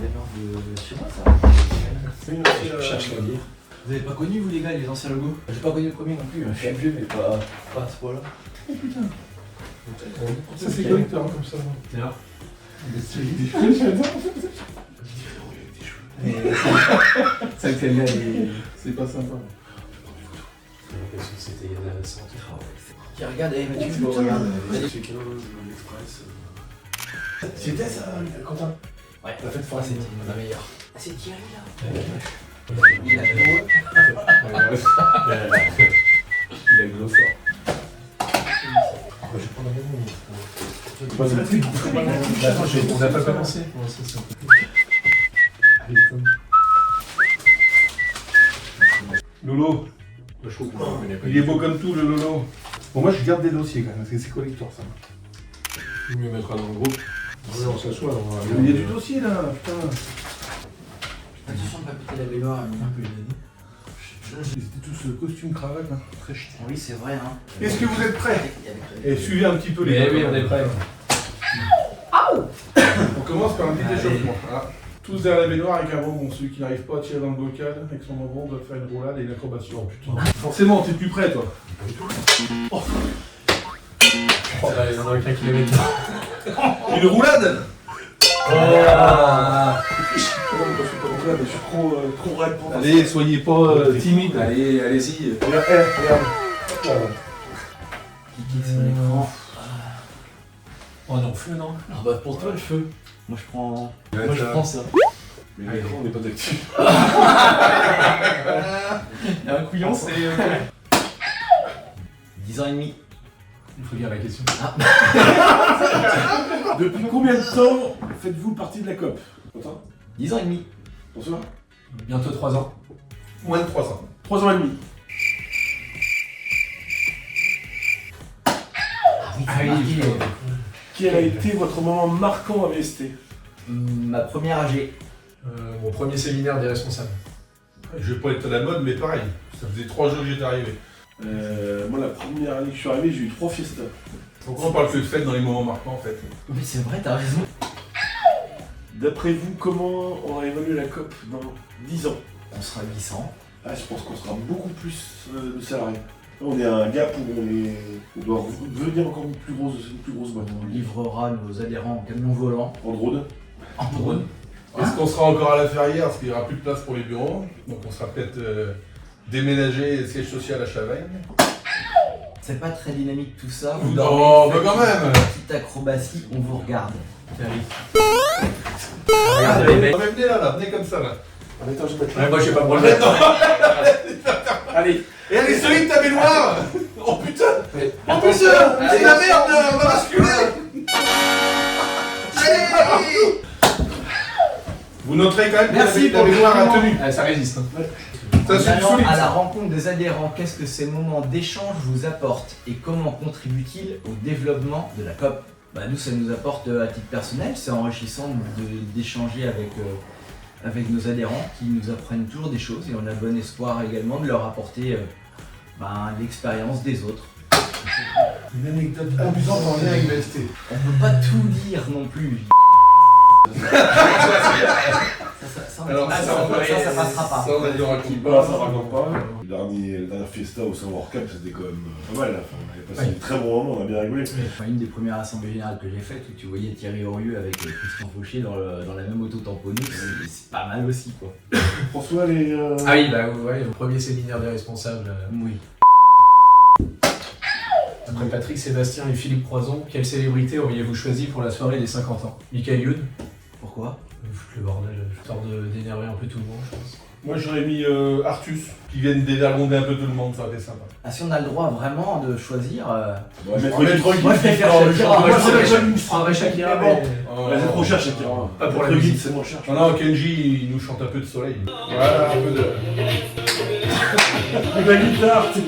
démarre de chez moi, ça. Je cherche la bière. Vous avez pas connu, vous les gars, les anciens logos? J'ai pas connu le premier non plus, je suis vieux, mais pas à ce point-là. Oh putain. Ça c'est collecteur comme ça. C'est là. Des cheveux, j'adore. Ça me fait bien les... C'est pas sympa. J'ai l'impression que c'était il y a 100 ans. Tiens, regarde, Mathieu, je regarde. C'est que l'Express. C'était ça, Quentin? Ouais, La fête c'est foraine. la meilleure. Ah, c'est Thierry là. Il a le glow fort. Je vais prendre un moment. On n'a pas commencé. Lolo, Je trouve qu'on ne connaît pas. il est beau comme tout le Lolo. Bon, moi je garde des dossiers quand même, parce que c'est collector ça. Il mieux mettra dans le groupe. On s'assoit. Il y a du dossier là, putain. Attention de pas péter la baignoire, un peu. Ils étaient tous costume cravate, hein. Très chic. Oui, c'est vrai, hein. Est-ce que vous êtes prêts? Et suivez un petit peu les Mais gars. oui, on est prêts. On commence par un petit échauffement. Voilà. Tous derrière la baignoire avec un rebond. Celui qui n'arrive pas à tirer dans le bocal avec son rebond doit faire une roulade et une acrobatie. Oh putain. Forcément, t'es plus prêt toi. Oh là, il y en a aucun qui le met. Une roulade. Oh Je suis trop raide pour ça. Allez, soyez pas timide. Allez, allez-y. Regarde. Qui quitte sur l'écran. Oh non, feu, non? Ah bah pour toi le feu. Moi je prends. Ouais, Moi je ça. prends ça. Mais l'écran n'est pas actif. Il y a un couillon, c'est. 10 ans et demi. Il faut lire la question. Depuis combien de temps faites-vous partie de la COP? Quentin? 10 ans et demi. Bonsoir. Bientôt 3 ans. Moins de 3 ans. 3 ans et demi. Ah oui, Quel a été votre moment marquant à VST? ma première AG. Mon premier séminaire des responsables. Je vais pas être à la mode, mais pareil. Ça faisait 3 jours que j'étais arrivé. Moi, la première année que je suis arrivé, j'ai eu 3 fiestas. Pourquoi on parle que de fête dans les moments marquants en fait? Oui, c'est vrai, t'as raison. D'après vous, comment on va évoluer la COP dans 10 ans? On sera 800. Ah, je pense qu'on sera beaucoup plus de salariés. Là, on est à un gap où on doit devenir encore une plus grosse boîte. On livrera nos adhérents en camion volant. En drone. En drone. Est-ce qu'on sera encore à la Ferrière parce qu'il n'y aura plus de place pour les bureaux? Donc on sera peut-être déménagé le siège social à Chavagne. C'est pas très dynamique tout ça. Oh, faites bah quand même! Petite acrobatie, on vous regarde. Regarde, les mecs. Venez là, venez comme ça là. Attends, je vais mettre Ouais, moi, j'ai pas pour le mettre. Allez! Et elle est solide ta baignoire! Oh putain! En plus, c'est Allez. la merde, on va basculer! Vous noterez quand même que Merci la pour le baignoire a compliment. tenu. Ah, ça résiste. Hein. Ça, En c'est du allant solide. à la ça. rencontre des adhérents, qu'est-ce que ces moments d'échange vous apportent et comment contribuent-ils au développement de la COP? Nous, ça nous apporte à titre personnel, c'est enrichissant d'échanger avec nos adhérents qui nous apprennent toujours des choses et on a bon espoir également de leur apporter l'expérience des autres. Une anecdote amusante en lien avec VST. On peut pas tout dire non plus. Ça passera pas. Ça, on a dit on raconte pas, pas, ça raconte pas. La dernière fiesta au Savoir Cup, c'était quand même pas mal. Enfin, on avait passé Oui. un très bon moment, on a bien rigolé. Une des premières assemblées générales que j'ai faites où tu voyais Thierry Aurieux avec Christian Fauché dans la même auto-tamponneuse, c'est pas mal aussi quoi. François, les. Ah oui, bah ouais, le premier séminaire des responsables. Oui. Après Patrick Sébastien et Philippe Croison, quelle célébrité auriez-vous choisi pour la soirée des 50 ans? Michael Youn. Pourquoi? Le bordel, histoire d'énerver un peu tout le monde, je pense. Moi, j'aurais mis Artus, qui viennent dévergonder un peu tout le monde, ça aurait été sympa. Ah, si on a le droit vraiment de choisir. Ouais, Maître Maître Guy. Guy. Moi je vais faire Non, Shakira. moi, Moi, c'est je- la Je prendrais Shakira, Mais bon. mais... Ouais, c'est trop cher, Shakira. Pas pour la Maître Guy, musique. c'est moins cher. Non, non, Kenji, il nous chante un peu de soleil. Voilà, un peu de... Et la guitare, tu sais.